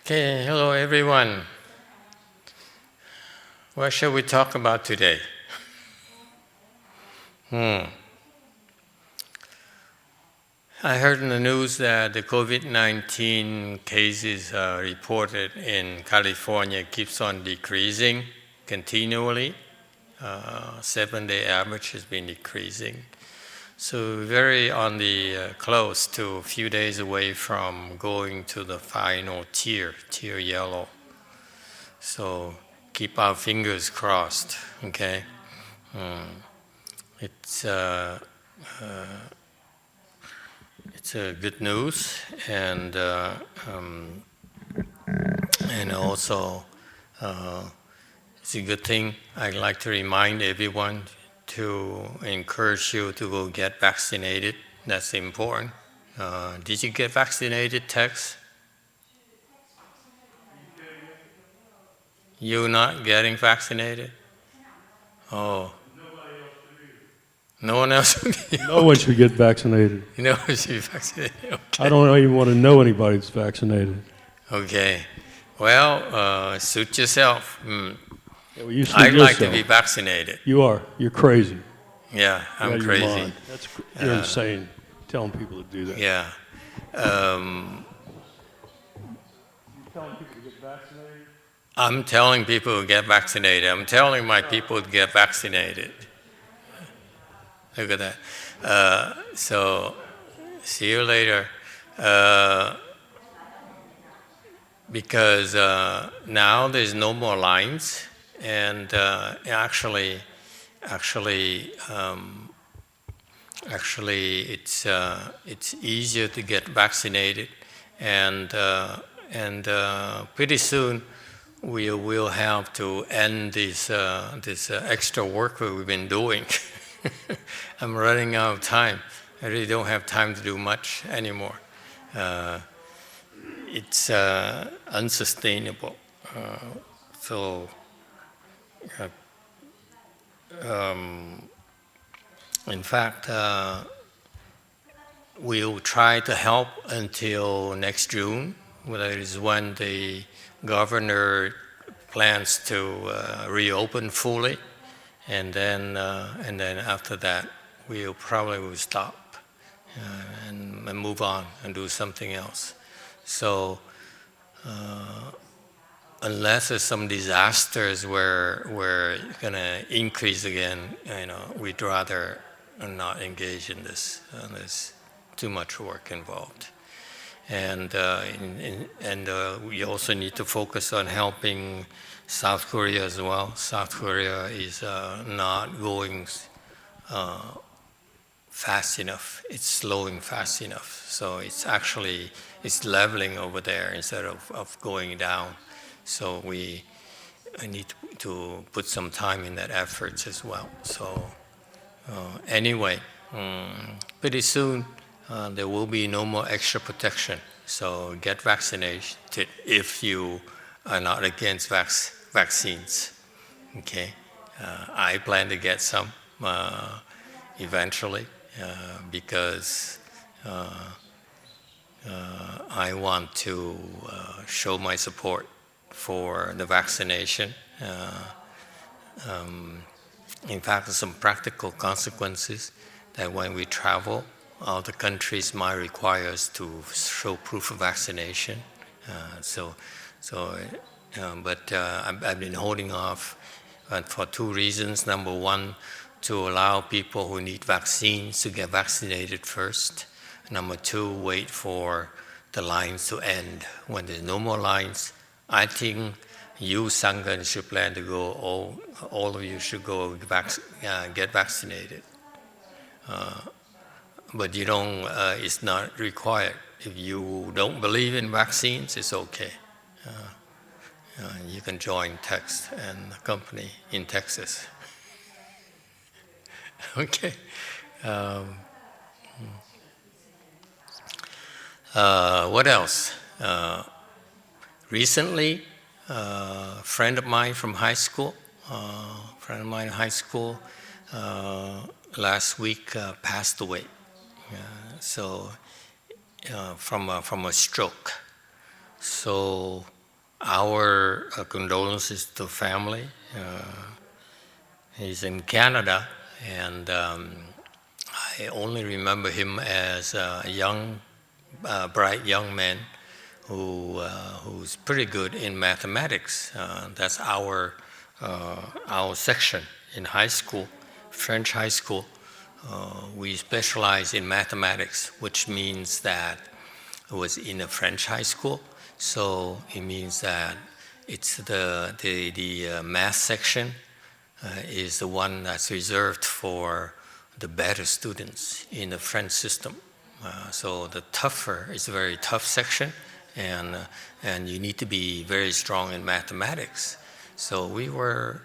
Okay, hello everyone. What shall we talk about today? I heard in the news that the COVID-19 cases reported in California keeps on decreasing continually. 7-day average has been decreasing. So very on the close to a few days away from going to the final tier yellow. So keep our fingers crossed, okay? It's good news, and also it's a good thing. I'd like to remind everyone to encourage you to go get vaccinated. That's important. Did you get vaccinated, Tex? You're not getting vaccinated? Oh. No one else? No one should get vaccinated. No one should be vaccinated. Okay. I don't even want to know anybody that's vaccinated. Okay. Well, suit yourself. Yeah, well, you suit I'd yourself. like to be vaccinated. You are. You're crazy. Yeah, I'm crazy. You're insane. Telling people to do that. Yeah. You telling people to get vaccinated? I'm telling people to get vaccinated. I'm telling my people to get vaccinated. Look at that. So, see you later. Because now there's no more lines, and actually, it's easier to get vaccinated, and pretty soon we will have to end this extra work that we've been doing. I'm running out of time. I really don't have time to do much anymore. It's unsustainable. In fact, we'll try to help until next June. That is when the governor plans to reopen fully. And then after that, we'll probably stop and move on and do something else. So unless there's some disasters where we're going to increase again, we'd rather not engage in this. There's too much work involved. And we also need to focus on helping South Korea as well. South Korea is not going fast enough. It's slowing fast enough. So it's leveling over there instead of going down. So I need to put some time in that effort as well. So anyway, pretty soon there will be no more extra protection. So get vaccinated if you are not against vaccines. Okay, I plan to get some eventually because I want to show my support for the vaccination. In fact, there's some practical consequences that when we travel, other countries might require us to show proof of vaccination. But I've been holding off for two reasons. Number one, to allow people who need vaccines to get vaccinated first. Number two, wait for the lines to end. When there's no more lines, I think you, Sangha, should plan to go, all of you should go get vaccinated. But you don't, it's not required. If you don't believe in vaccines, it's okay. You can join Tex and the company in Texas. Okay. What else? Recently, a friend of mine from high school, last week passed away. From a stroke. So our condolences to family. He's in Canada, and I only remember him as a young, bright young man who's pretty good in mathematics. That's our section in high school, French high school. We specialize in mathematics, which means that it was in a French high school. So it means that it's the math section is the one that's reserved for the better students in the French system. So the tougher is a very tough section, and you need to be very strong in mathematics. So we were,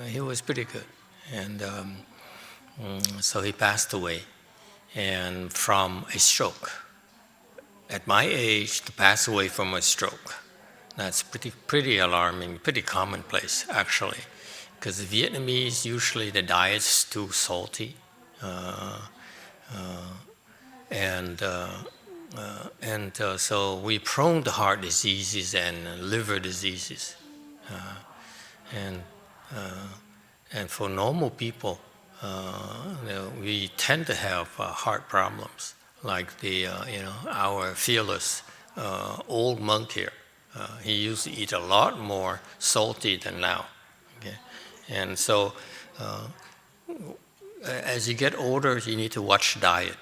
he was pretty good, and so he passed away, and from a stroke. At my age, to pass away from a stroke, that's pretty alarming, pretty commonplace actually, because the Vietnamese usually the diet's too salty, so we're prone to heart diseases and liver diseases, and for normal people, we tend to have heart problems, like our fearless old monk here. He used to eat a lot more salty than now. Okay? And so as you get older, you need to watch diet,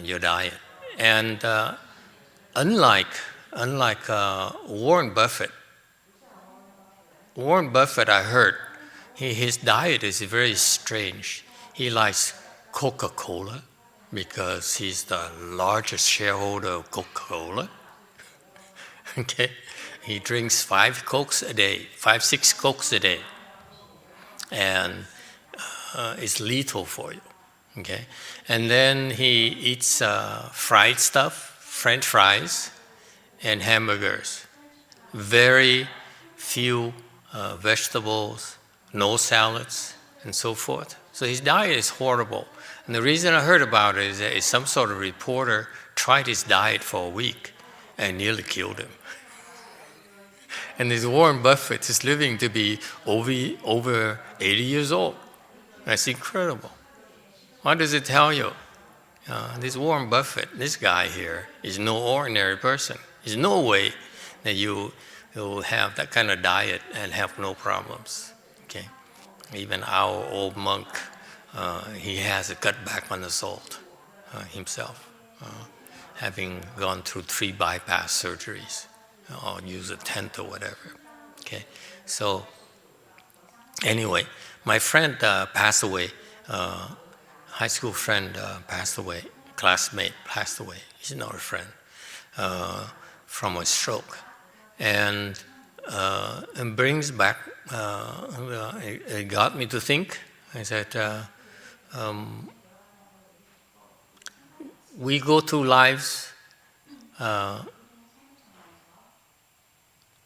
your diet. And unlike Warren Buffett, I heard, his diet is very strange. He likes Coca-Cola because he's the largest shareholder of Coca-Cola. Okay, he drinks 6 Cokes a day, and it's lethal for you. Okay, and then he eats fried stuff, French fries, and hamburgers. Very few vegetables, no salads, and so forth. So his diet is horrible. And the reason I heard about it is that some sort of reporter tried his diet for a week and nearly killed him. And this Warren Buffett is living to be over 80 years old. That's incredible. What does it tell you? This Warren Buffett, this guy here, is no ordinary person. There's no way that you will have that kind of diet and have no problems. Okay, even our old monk, he has to cut back on the salt himself, having gone through 3 bypass surgeries, or use a tent or whatever. Okay, so anyway, my friend passed away. High school friend passed away. Classmate passed away. He's not a friend, from a stroke, and brings back. It got me to think. I said, we go through lives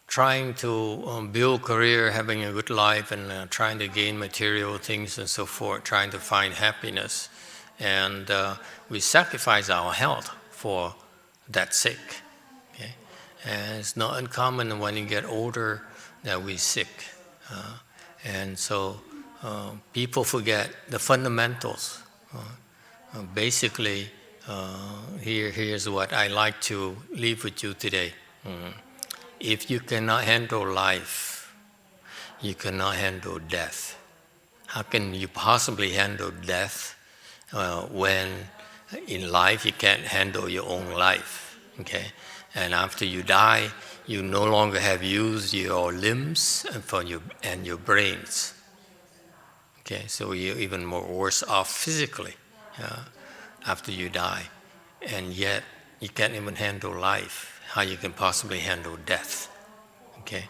trying to build career, having a good life, and trying to gain material things and so forth, trying to find happiness, and we sacrifice our health for that sake. Okay? And it's not uncommon when you get older that we're sick. And so people forget the fundamentals. Basically, here's what I like to leave with you today. If you cannot handle life, you cannot handle death. How can you possibly handle death when in life you can't handle your own life? Okay, and after you die, you no longer have used your limbs and your brains. Okay, so you're even more worse off physically after you die, and yet you can't even handle life. How you can possibly handle death? Okay,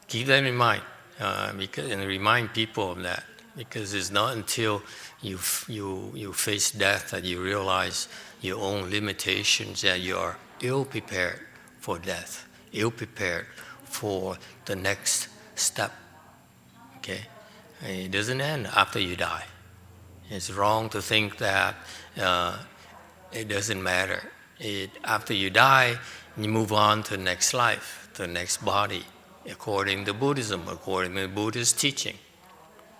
keep that in mind, and remind people of that, because it's not until you face death that you realize your own limitations, that you are ill prepared for death, ill prepared for the next step. Okay, it doesn't end after you die. It's wrong to think that it doesn't matter. After you die, you move on to the next life, to the next body, according to Buddhism, according to Buddhist teaching.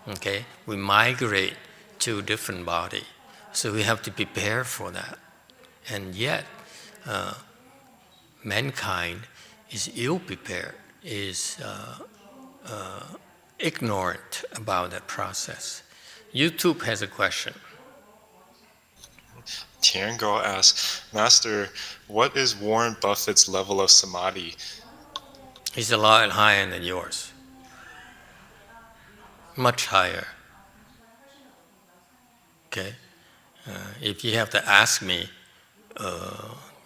Okay? We migrate to a different body. So we have to prepare for that. And yet, mankind is ill-prepared, is ignorant about that process. YouTube has a question. Tiango asks, Master, what is Warren Buffett's level of samadhi? It's a lot higher than yours. Much higher. Okay? If you have to ask me,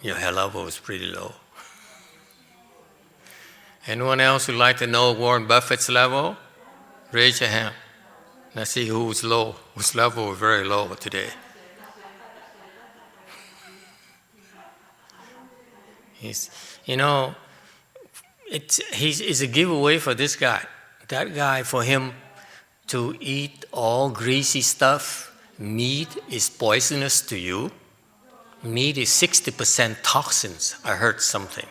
your level is pretty low. Anyone else who'd like to know Warren Buffett's level? Raise your hand. Let's see who's low, whose level is very low today. It's a giveaway for this guy. That guy, for him to eat all greasy stuff, meat is poisonous to you. Meat is 60% toxins. I heard something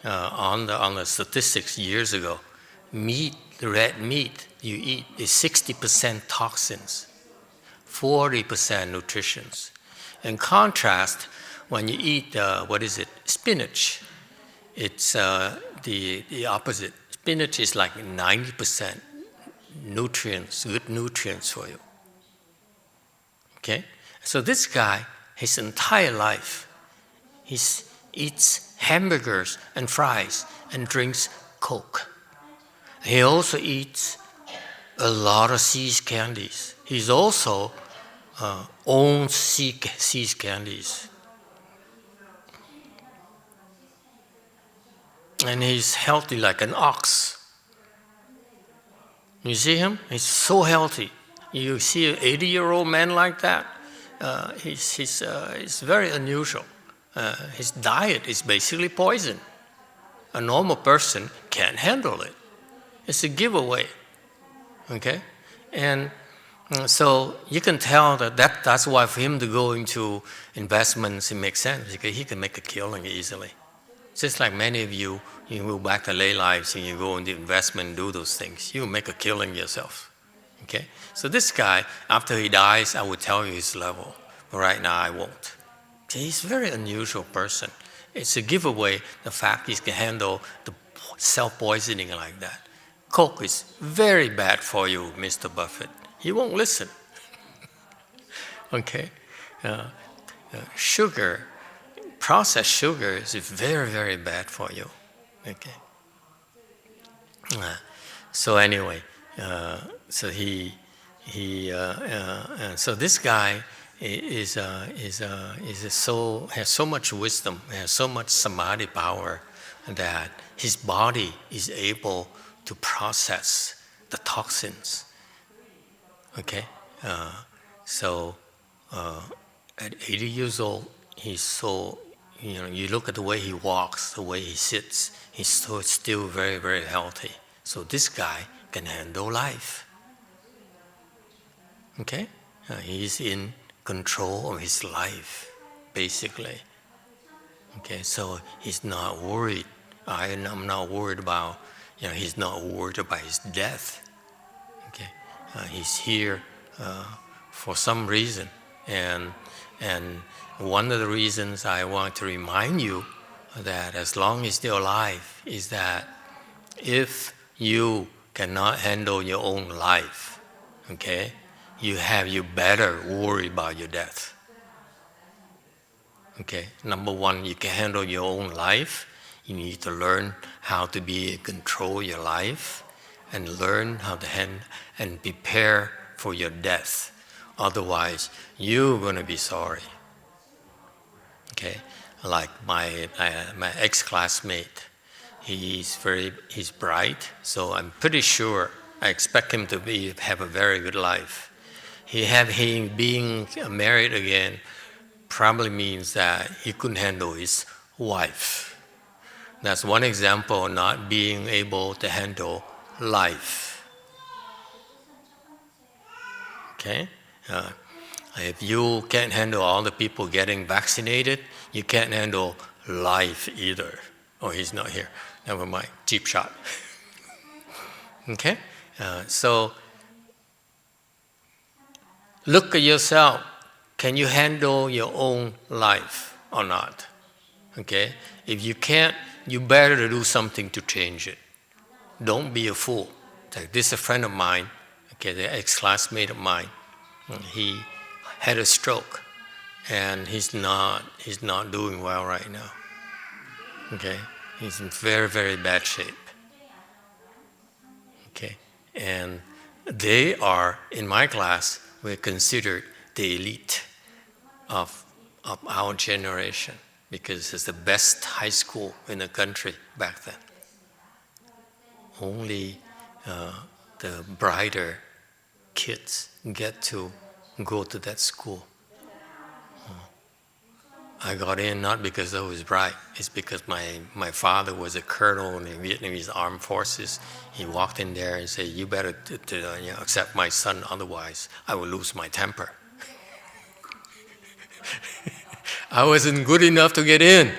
on the statistics years ago. Meat, the red meat you eat is 60% toxins, 40% nutritions. In contrast, when you eat, spinach, it's the opposite. Spinach is like 90% nutrients, good nutrients for you. Okay? So this guy, his entire life, he eats hamburgers and fries and drinks Coke. He also eats a lot of sea candies. He's also owns sea candies. And he's healthy like an ox. You see him? He's so healthy. You see an 80-year-old man like that, he's very unusual. His diet is basically poison. A normal person can't handle it. It's a giveaway. Okay? And so you can tell that's why for him to go into investments, it makes sense, because he can make a killing easily. Just like many of you go back to lay lives and you go into investment and do those things, you make a killing yourself. Okay? So this guy, after he dies, I will tell you his level. But right now I won't. Okay? He's a very unusual person. It's a giveaway, the fact he can handle the self-poisoning like that. Coke is very bad for you, Mr. Buffett. He won't listen. Okay? Sugar, processed sugar is very, very bad for you. Okay? So anyway, so so this guy has so much wisdom, has so much samadhi power that his body is able to process the toxins. Okay, so at 80 years old, he's so, you look at the way he walks, the way he sits, he's still very, very healthy. So this guy can handle life. Okay, he's in control of his life, basically. Okay, so he's not worried. I'm not worried about, he's not worried about his death. Okay, he's here for some reason, and one of the reasons I want to remind you that as long as you're alive is that if you cannot handle your own life, okay, you better worry about your death. Okay, number one, you can handle your own life. You need to learn how to control your life and learn how to handle and prepare for your death. Otherwise, you're going to be sorry. Okay, like my ex-classmate, he's bright, so I'm pretty sure I expect him to have a very good life. Him being married again probably means that he couldn't handle his wife. That's one example of not being able to handle life. Okay? If you can't handle all the people getting vaccinated, you can't handle life either. Oh, he's not here. Never mind. Cheap shot. Okay? So look at yourself. Can you handle your own life or not? Okay? If you can't, you better do something to change it. Don't be a fool. Like this is a friend of mine, okay, the ex-classmate of mine. He had a stroke, and he's not doing well right now. Okay, he's in very, very bad shape. Okay, and they are in my class. We're considered the elite of our generation because it's the best high school in the country back then. Only the brighter kids get to go to that school. I got in not because I was bright, it's because my father was a colonel in the Vietnamese armed forces. He walked in there and said, you better accept my son, otherwise I will lose my temper. I wasn't good enough to get in.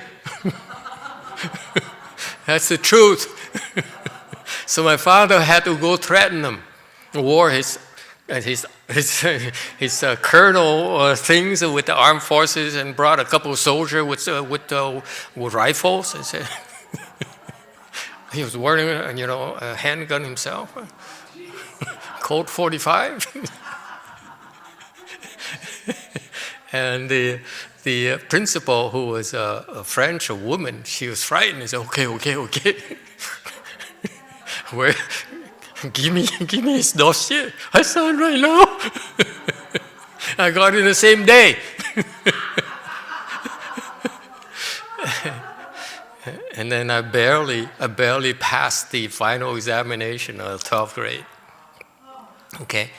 That's the truth. So my father had to go threaten them, wore his colonel things with the armed forces, and brought a couple of soldiers with rifles. And said he was wearing a handgun himself, Colt 45. And the principal, who was a French woman, she was frightened. She said, okay. Where? Give me his dossier. I sign right now. I got it the same day. And then I barely passed the final examination of 12th grade. Okay,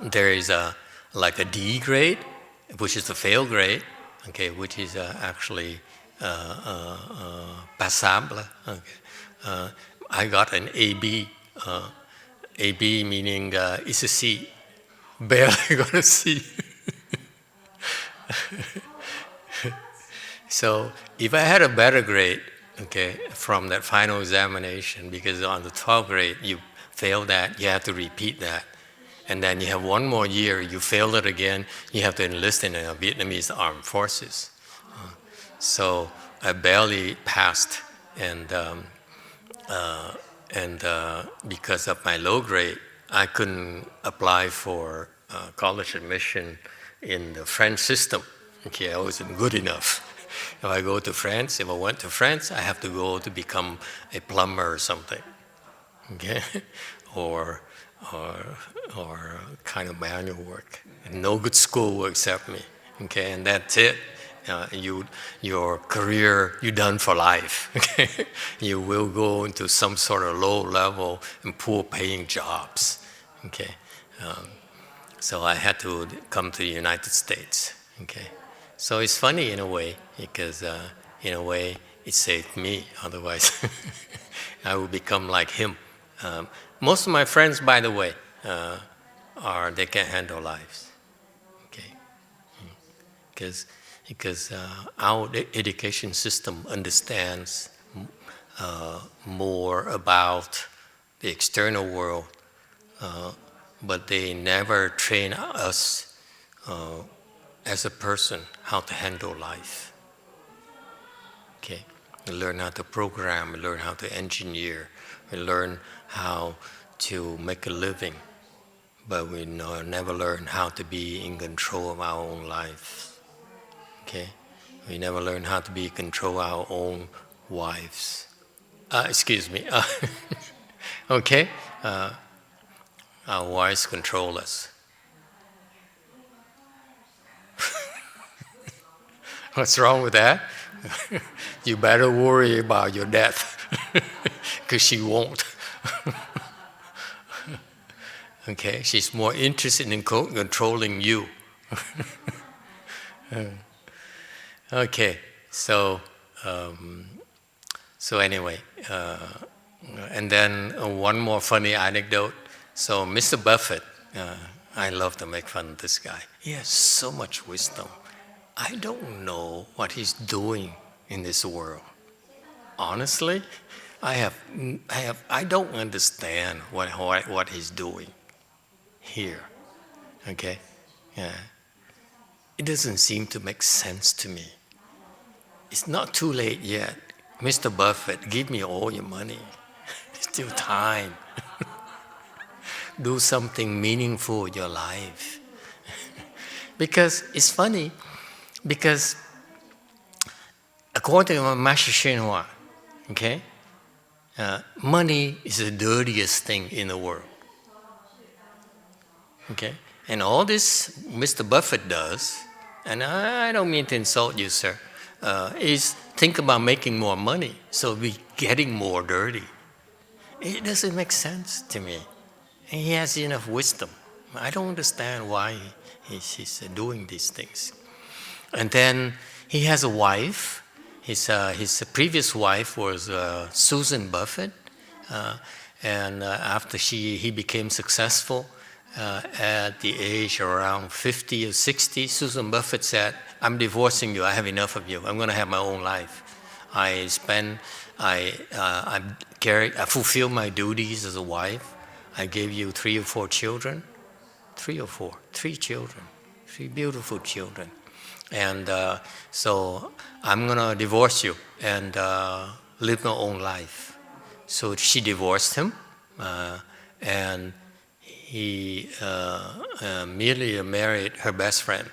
there is a D grade, which is the fail grade. Okay, which is actually passable. Okay. I got an AB. AB meaning it's a C. Barely got a C. So if I had a better grade, okay, from that final examination, because on the 12th grade you fail that, you have to repeat that. And then you have one more year, you fail it again, you have to enlist in the Vietnamese armed forces. So I barely passed, and because of my low grade, I couldn't apply for college admission in the French system. Okay, I wasn't good enough. If I went to France, I have to go to become a plumber or something. Okay, or kind of manual work. And no good school will accept me. Okay, and that's it. Your career, you're done for life. Okay? You will go into some sort of low-level and poor-paying jobs. Okay, so I had to come to the United States. Okay, so it's funny in a way because in a way it saved me. Otherwise, I would become like him. Most of my friends, by the way, they can't handle lives. Okay, because our education system understands more about the external world, but they never train us as a person how to handle life. Okay, we learn how to program, we learn how to engineer, we learn how to make a living, but we never learn how to be in control of our own lives. Okay, we never learn how to be in control of our own wives. Excuse me. Okay, our wives control us. What's wrong with that? You better worry about your death, because she won't. Okay, she's more interested in controlling you. Okay, so anyway, and then one more funny anecdote. So Mr. Buffett, I love to make fun of this guy. He has so much wisdom. I don't know what he's doing in this world. Honestly, I don't understand what he's doing here. Okay, yeah, it doesn't seem to make sense to me. It's not too late yet, Mr. Buffett. Give me all your money. Still time. Do something meaningful with your life. Because it's funny, because according to Master YongHua, okay, money is the dirtiest thing in the world. Okay, and all this Mr. Buffett does, and I don't mean to insult you, sir, is think about making more money, so we're getting more dirty. It doesn't make sense to me. And he has enough wisdom. I don't understand why he's doing these things. And then he has a wife. His previous wife was Susan Buffett. And after he became successful at the age around 50 or 60, Susan Buffett said, I'm divorcing you. I have enough of you. I'm going to have my own life. I fulfill my duties as a wife. I gave you 3 or 4 children. 3 children. 3 beautiful children. And so I'm going to divorce you and live my own life. So she divorced him, and he merely married her best friend.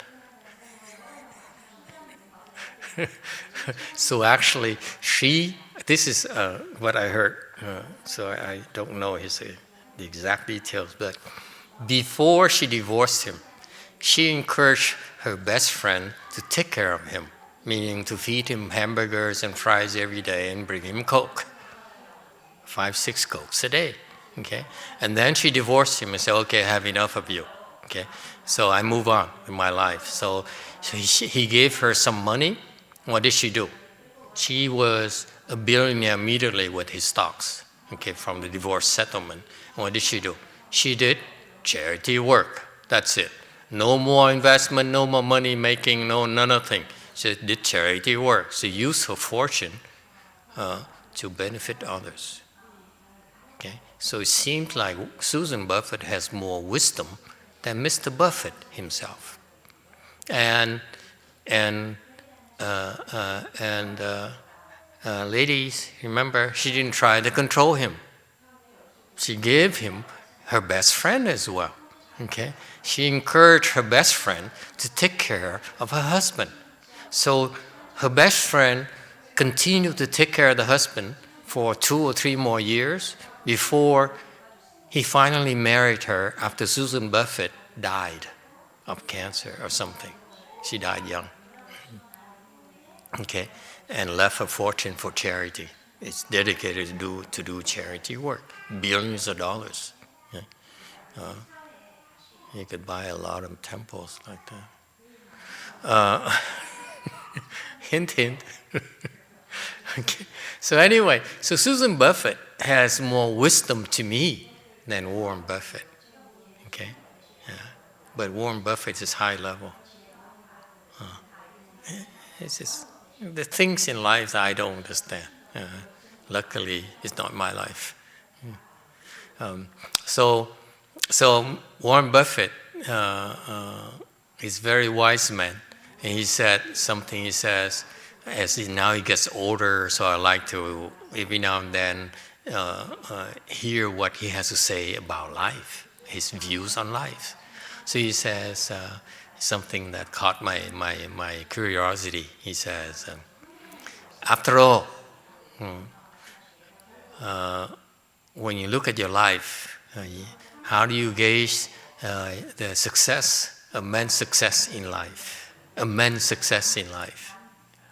So actually, this is what I heard, so I don't know the exact details, but before she divorced him, she encouraged her best friend to take care of him, meaning to feed him hamburgers and fries every day and bring him Coke, 5-6 Cokes a day, okay? And then she divorced him and said, okay, I have enough of you, okay? So I move on in my life. So he gave her some money. What did she do? She was a billionaire immediately with his stocks, okay, from the divorce settlement. What did she do? She did charity work. That's it. No more investment, no more money making, none of thing. She did charity work. She used her fortune to benefit others. Okay, so it seems like Susan Buffett has more wisdom than Mr. Buffett himself. And ladies, remember, she didn't try to control him. She gave him her best friend as well. Okay, she encouraged her best friend to take care of her husband. So her best friend continued to take care of the husband for 2 or 3 more years before he finally married her after Susan Buffett died of cancer or something. She died young. Okay, and left her fortune for charity. It's dedicated to do charity work, billions of dollars. Okay? You could buy a lot of temples like that. Hint, hint. Okay. So anyway, so Susan Buffett has more wisdom to me than Warren Buffett. Okay, yeah. But Warren Buffett is high level. It's just the things in life that I don't understand. Luckily, it's not my life. So Warren Buffett is a very wise man, and he said something. He says, now he gets older, so I like to every now and then hear what he has to say about life, his views on life. So he says something that caught my curiosity. He says, after all, when you look at your life, how do you gauge the success, a man's success in life? A man's success in life.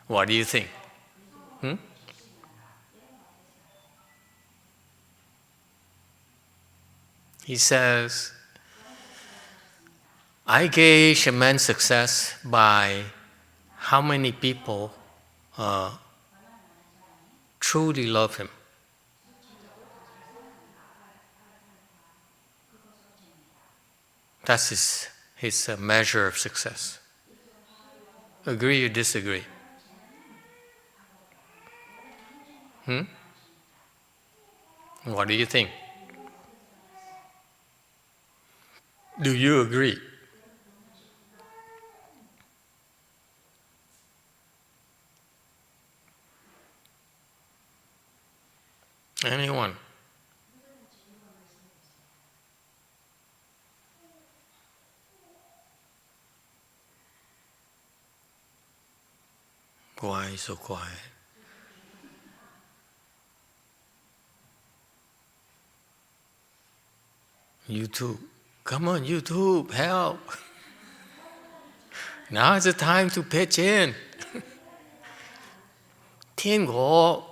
What do you think? He says, I gauge a man's success by how many people truly love him. That's his measure of success. Agree or disagree? Hmm? What do you think? Do you agree? Anyone? Why so quiet? YouTube. Come on, YouTube, help. Now is the time to pitch in. 天国.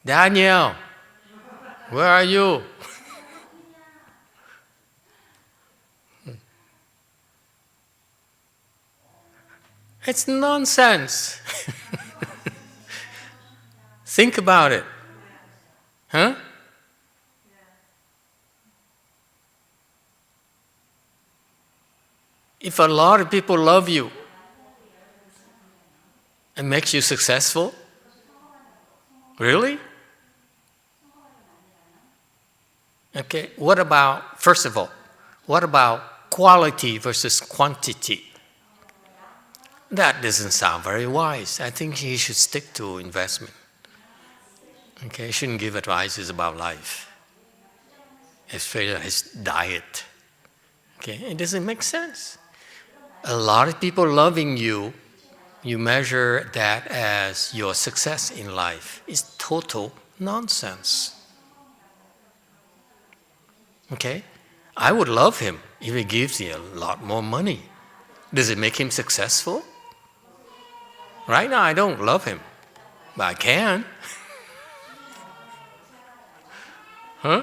Daniel, where are you? It's nonsense. Think about it. Huh? If a lot of people love you, it makes you successful? Really? Okay, what about, first of all, what about quality versus quantity? That doesn't sound very wise. I think he should stick to investment. Okay, he shouldn't give advices about life, especially his diet. Okay, it doesn't make sense. A lot of people loving you, you measure that as your success in life. It's total nonsense. Okay? I would love him if he gives me a lot more money. Does it make him successful? Right now I don't love him, but I can. Huh?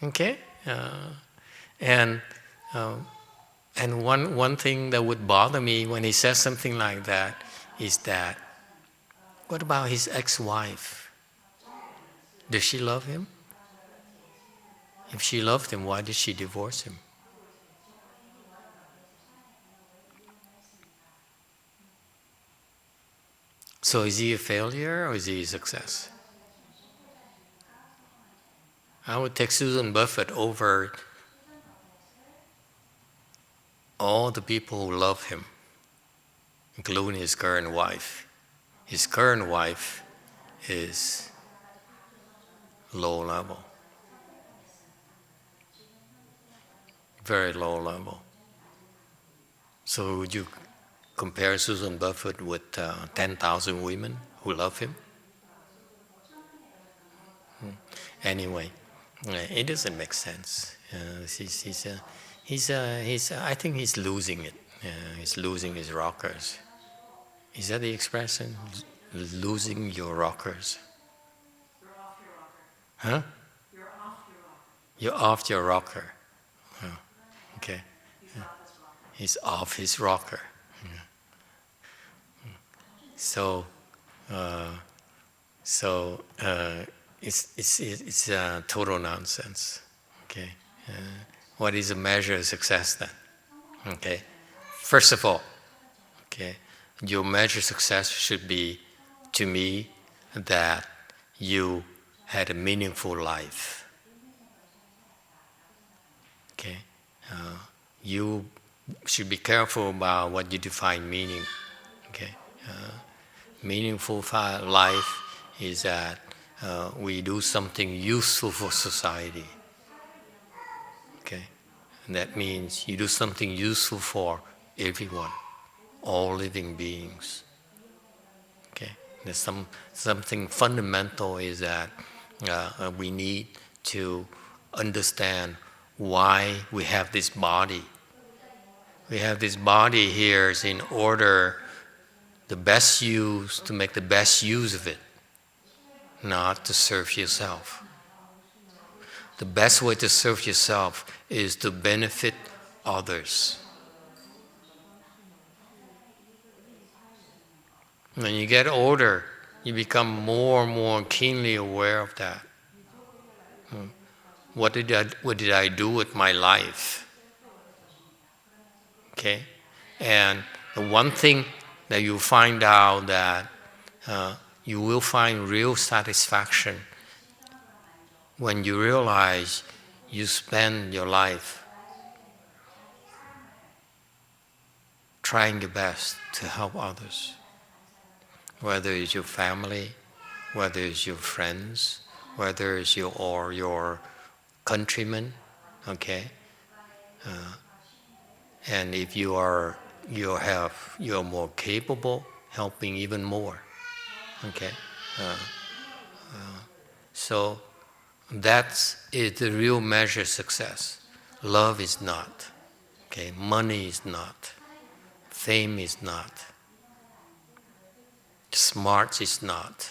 Okay? And one thing that would bother me when he says something like that is that, what about his ex-wife? Does she love him? If she loved him, why did she divorce him? So is he a failure or is he a success? I would take Susan Buffett over all the people who love him, including his current wife. His current wife is low level, very low level. So would you compare Susan Buffett with 10,000 women who love him? Anyway, it doesn't make sense. I think he's losing it. He's losing his rockers. Is that the expression? Losing your rockers. Huh? You're off your rocker. Oh, okay. He's off his rocker. So it's total nonsense. Okay. What is a measure of success then? Okay. First of all, okay, your measure of success should be, to me, that you had a meaningful life. Okay. You should be careful about what you define meaning. Okay. Meaningful life is that we do something useful for society. Okay, and that means you do something useful for everyone, all living beings. Okay, there's something fundamental is that we need to understand why we have this body. We have this body here is in order to make the best use of it, not to serve yourself. The best way to serve yourself is to benefit others. When you get older, you become more and more keenly aware of that. What did I do with my life? Okay? And The one thing that you find out that you will find real satisfaction when you realize you spend your life trying your best to help others, whether it's your family, whether it's your friends, whether it's your countrymen, okay? And if you're more capable, helping even more, okay? So that is the real measure of success. Love is not, okay? Money is not, fame is not, smart is not.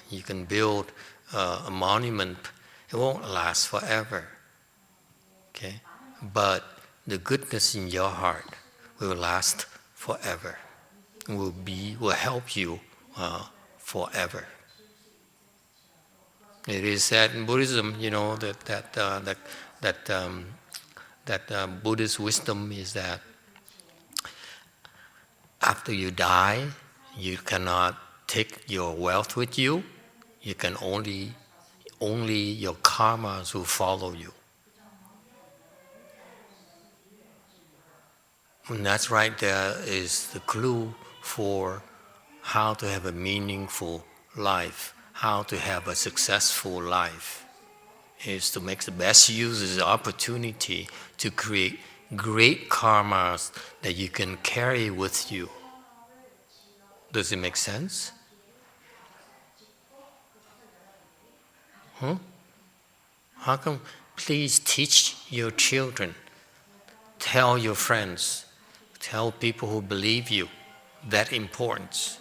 You can build a monument, it won't last forever, okay? But the goodness in your heart will last forever, will help you forever. It is said in Buddhism, that Buddhist wisdom is that after you die, you cannot take your wealth with you. You can only your karmas will follow you. And that's right there is the clue for how to have a meaningful life, how to have a successful life, is to make the best use of the opportunity to create great karmas that you can carry with you. Does it make sense? How come? Please teach your children, tell your friends, tell people who believe you that importance,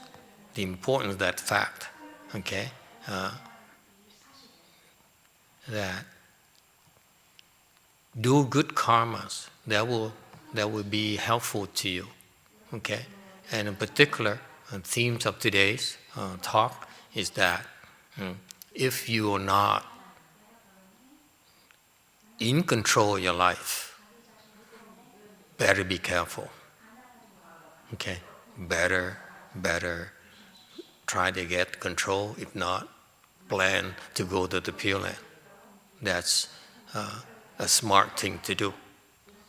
the importance of that fact, okay? That do good karmas, that will be helpful to you, okay? And in particular, themes of today's talk is that if you are not in control of your life, better be careful, okay? Better try to get control. If not, plan to go to the Pureland. That's a smart thing to do.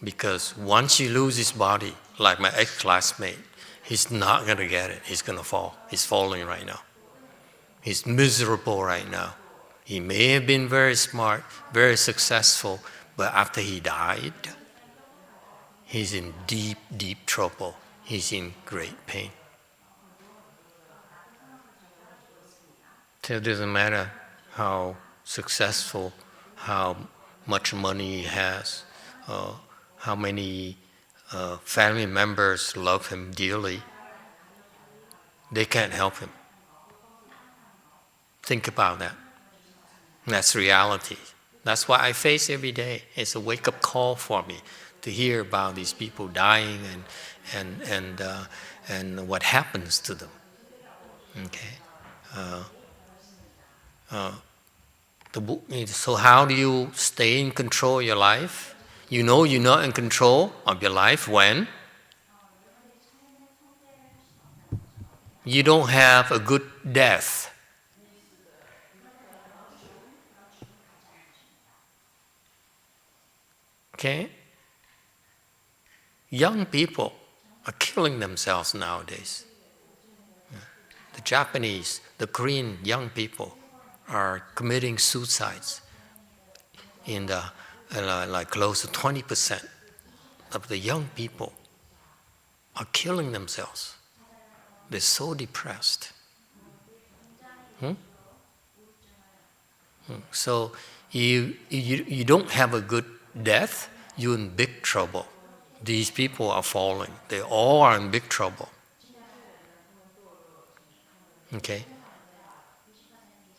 Because once you lose his body, like my ex-classmate, he's not going to get it. He's going to fall. He's falling right now. He's miserable right now. He may have been very smart, very successful, but after he died, he's in deep, deep trouble. He's in great pain. So it doesn't matter how successful, how much money he has, how many family members love him dearly. They can't help him. Think about that. That's reality. That's what I face every day. It's a wake-up call for me to hear about these people dying and what happens to them. Okay. So how do you stay in control of your life? You know you're not in control of your life when you don't have a good death. Okay? Young people are killing themselves nowadays. The Japanese, the Korean young people are committing suicides in the like close to 20% of the young people are killing themselves. They're so depressed. So you don't have a good death, you're in big trouble. These people are falling. They all are in big trouble. Okay?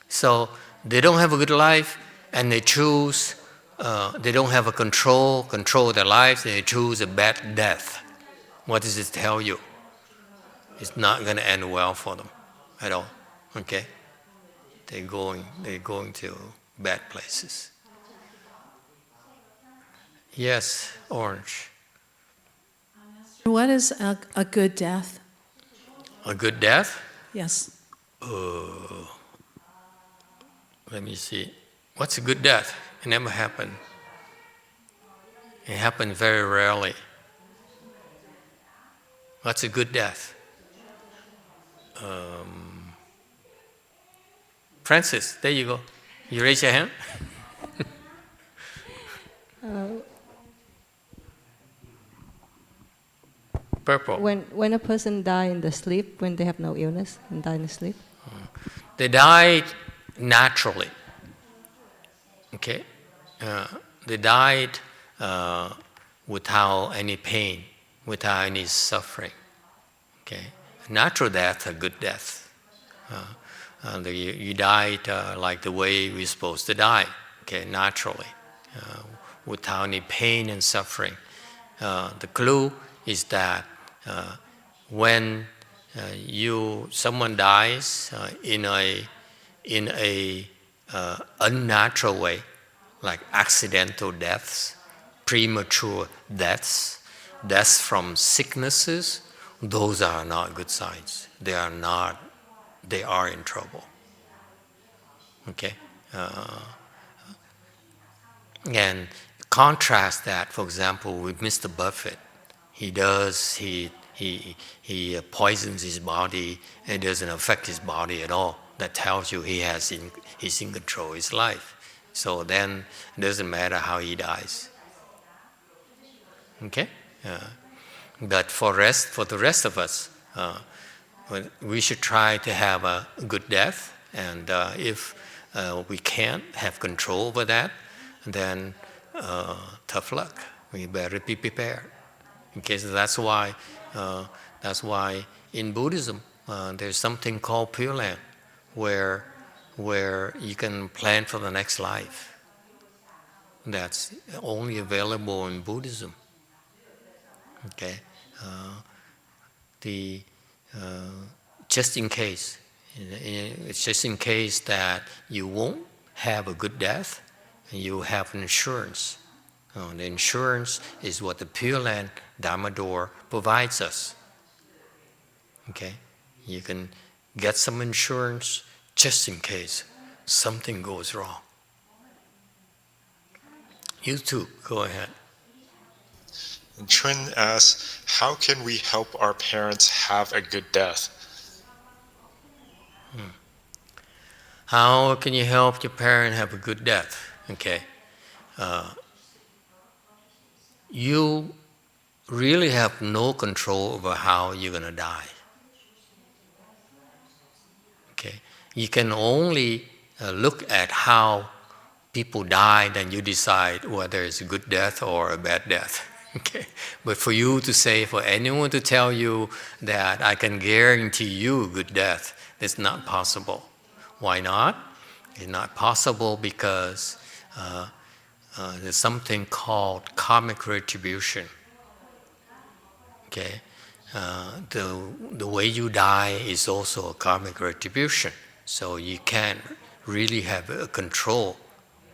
So they don't have a good life, and they choose, they don't have a control their lives, and they choose a bad death. What does it tell you? It's not going to end well for them at all. Okay? They're going to bad places. Yes, Orange. What is a good death? A good death? Yes. Let me see. What's a good death? It never happened. It happened very rarely. What's a good death? Francis, there you go. You raise your hand. Purple. When a person die in the sleep, when they have no illness and die in the sleep. They died naturally. Okay? They died without any pain, without any suffering. Okay? Natural death, a good death. You died like the way we're supposed to die, okay, naturally, without any pain and suffering. The clue is that when someone dies in a unnatural way, like accidental deaths, premature deaths, deaths from sicknesses, those are not good signs. They are in trouble. Okay? And contrast that, for example, with Mr. Buffett. He poisons his body and it doesn't affect his body at all. That tells you he's in control of his life. So then it doesn't matter how he dies. Okay? But for the rest of us, we should try to have a good death, and if we can't have control over that, then tough luck. We better be prepared. Okay, so that's why in Buddhism there's something called Pureland, where you can plan for the next life. That's only available in Buddhism. Okay, just in case that you won't have a good death, you have insurance. The insurance is what the Pureland Dharma door provides us. Okay, you can get some insurance just in case something goes wrong. You too, go ahead. And Trin asks, how can we help our parents have a good death? How can you help your parent have a good death? Okay. You really have no control over how you're going to die. Okay. You can only look at how people die, then you decide whether it's a good death or a bad death. Okay. But for anyone to tell you that I can guarantee you a good death, it's not possible. Why not? It's not possible because there's something called karmic retribution. Okay, the way you die is also a karmic retribution. So you can't really have a control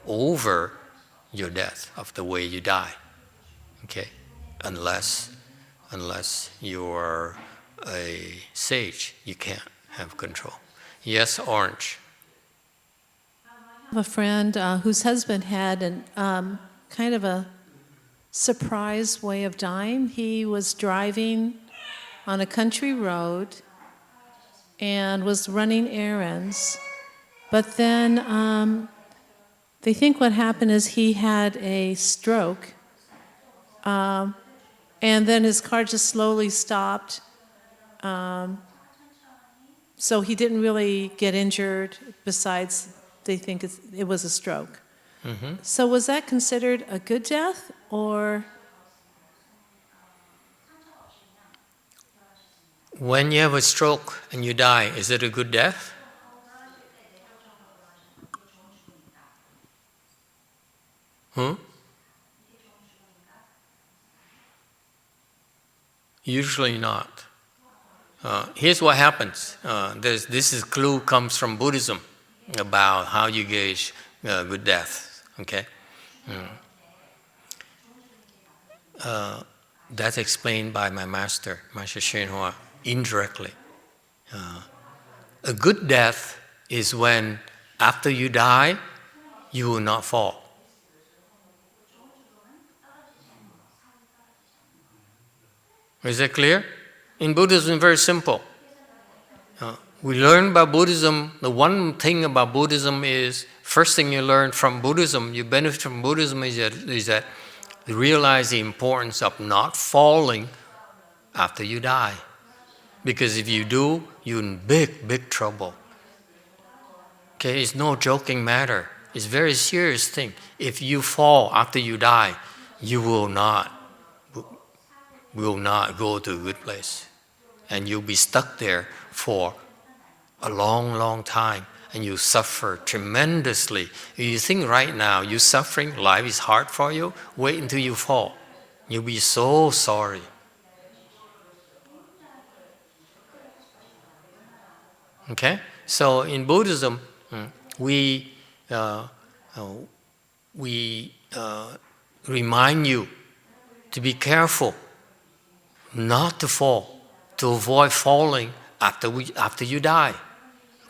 over your death of the way you die. Okay, unless you are a sage, you can't have control. Yes, Orange. I have a friend whose husband had kind of a surprise way of dying. He was driving on a country road and was running errands. But then they think what happened is he had a stroke. And then his car just slowly stopped. So he didn't really get injured, besides they think it was a stroke. Mm-hmm. So was that considered a good death, or? When you have a stroke and you die, is it a good death? Usually not. Here's what happens. This clue comes from Buddhism about how you gauge good death. Okay. That's explained by my master, Master YongHua, indirectly. A good death is when, after you die, you will not fall. Is that clear? In Buddhism, very simple. We learn about Buddhism, the one thing about Buddhism is, first thing you learn from Buddhism, you benefit from Buddhism is that you realize the importance of not falling after you die. Because if you do, you're in big, big trouble. Okay, it's no joking matter. It's a very serious thing. If you fall after you die, you will not go to a good place. And you'll be stuck there for a long, long time, and you suffer tremendously. If you think right now you're suffering, life is hard for you, wait until you fall. You'll be so sorry. Okay? So in Buddhism, we remind you to be careful not to fall, to avoid falling after you die.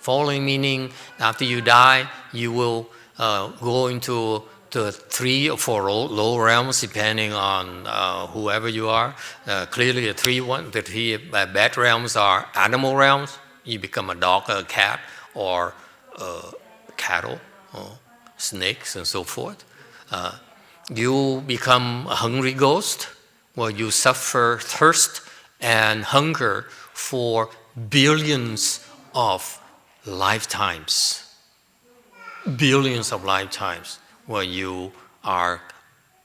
Falling meaning after you die, you will go into the 3 or 4 low realms, depending on whoever you are. Clearly, the three bad realms are animal realms. You become a dog, a cat, or cattle, or snakes, and so forth. You become a hungry ghost, where you suffer thirst and hunger for billions of lifetimes. Billions of lifetimes, where you are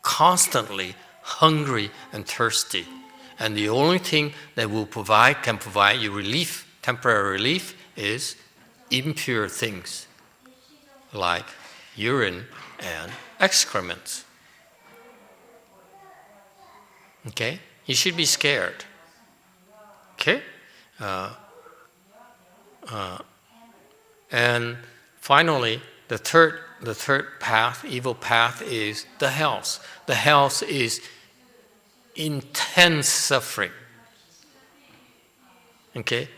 constantly hungry and thirsty. And the only thing that can provide you relief, temporary relief, is impure things like urine and excrement. Okay? You should be scared. Okay? And finally, the third path, evil path, is the health. The health is intense suffering. Okay?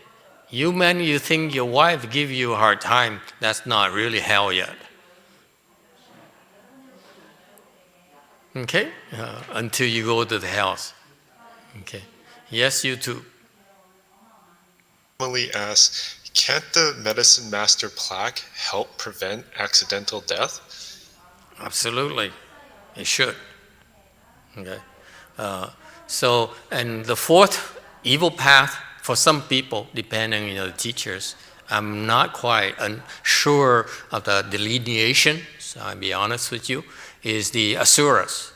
You think your wife give you a hard time, that's not really hell yet. Okay? Until you go to the health. Okay. Yes, you too. Emily asks, can't the medicine master plaque help prevent accidental death? Absolutely. It should. Okay. And the fourth evil path, for some people, depending on the teachers, I'm not quite sure of the delineation, so I'll be honest with you, is the asuras.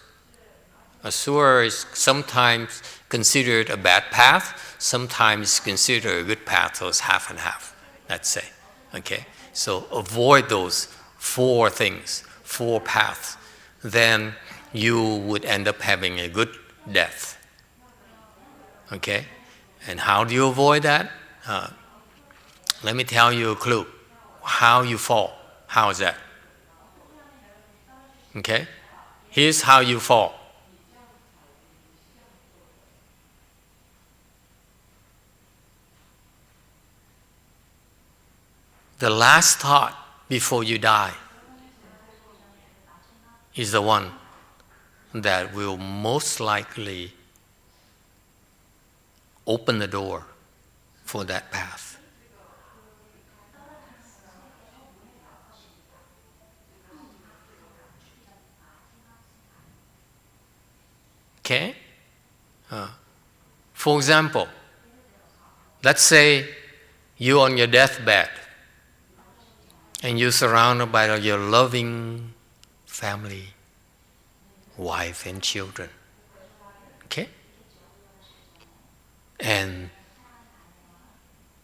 Asura is sometimes considered a bad path, sometimes considered a good path, so it's half and half, let's say. Okay? So avoid those 4 things, 4 paths. Then you would end up having a good death. Okay? And how do you avoid that? Let me tell you a clue. How you fall. How is that? Okay? Here's how you fall. The last thought before you die is the one that will most likely open the door for that path. Okay? For example, let's say you're on your deathbed and you're surrounded by your loving family, wife and children. Okay? And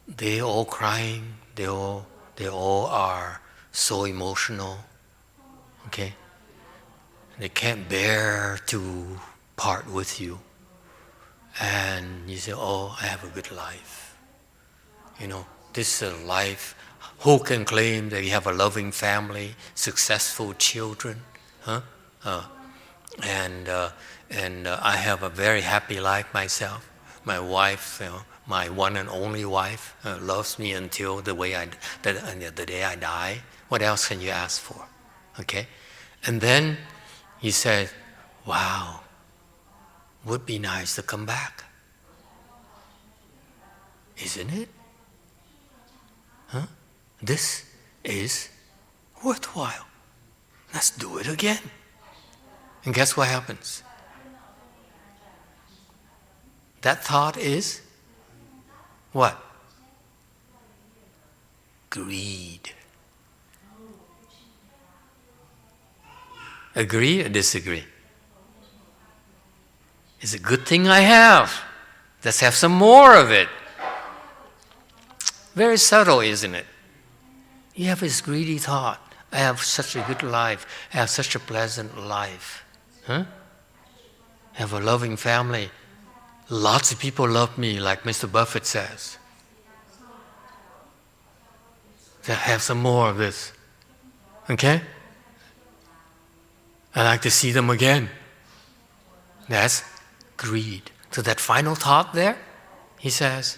they're all crying, they all are so emotional. Okay? They can't bear to part with you. And you say, oh, I have a good life. You know, this is a life. Who can claim that you have a loving family, successful children? Huh? and I have a very happy life myself. My wife, my one and only wife, loves me until the day I die. What else can you ask for? Okay? And then he said, wow, would be nice to come back. Isn't it? Huh? This is worthwhile. Let's do it again. And guess what happens? That thought is what? Greed. Agree or disagree? It's a good thing I have. Let's have some more of it. Very subtle, isn't it? You have this greedy thought. I have such a good life. I have such a pleasant life. Huh? I have a loving family. Lots of people love me, like Mr. Buffett says. So have some more of this. Okay? I like to see them again. That's greed. So that final thought there, he says,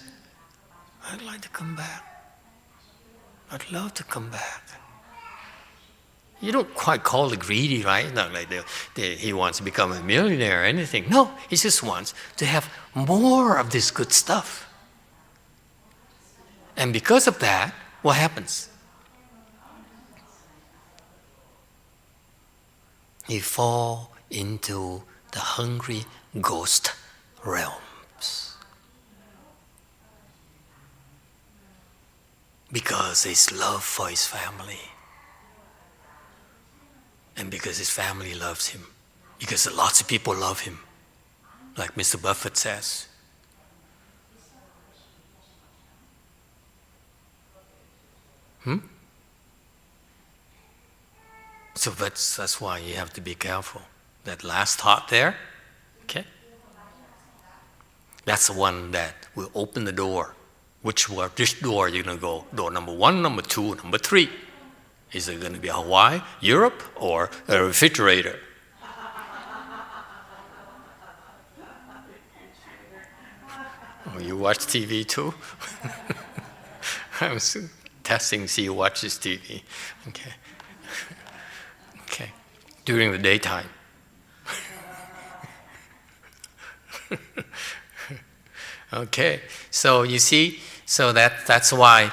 I'd like to come back. I'd love to come back. You don't quite call it greedy, right? Not like he wants to become a millionaire or anything. No, he just wants to have more of this good stuff. And because of that, what happens? He falls into the hungry ghost realms. Because his love for his family. And because his family loves him. Because lots of people love him. Like Mr. Buffett says. So that's why you have to be careful. That last thought there, okay? That's the one that will open the door. Which door are you going to go? Door number 1, number 2, number 3. Is it going to be Hawaii, Europe, or a refrigerator? Oh, you watch TV too? I'm testing, see who watches TV. Okay. Okay. During the daytime. Okay. So you see, so that's why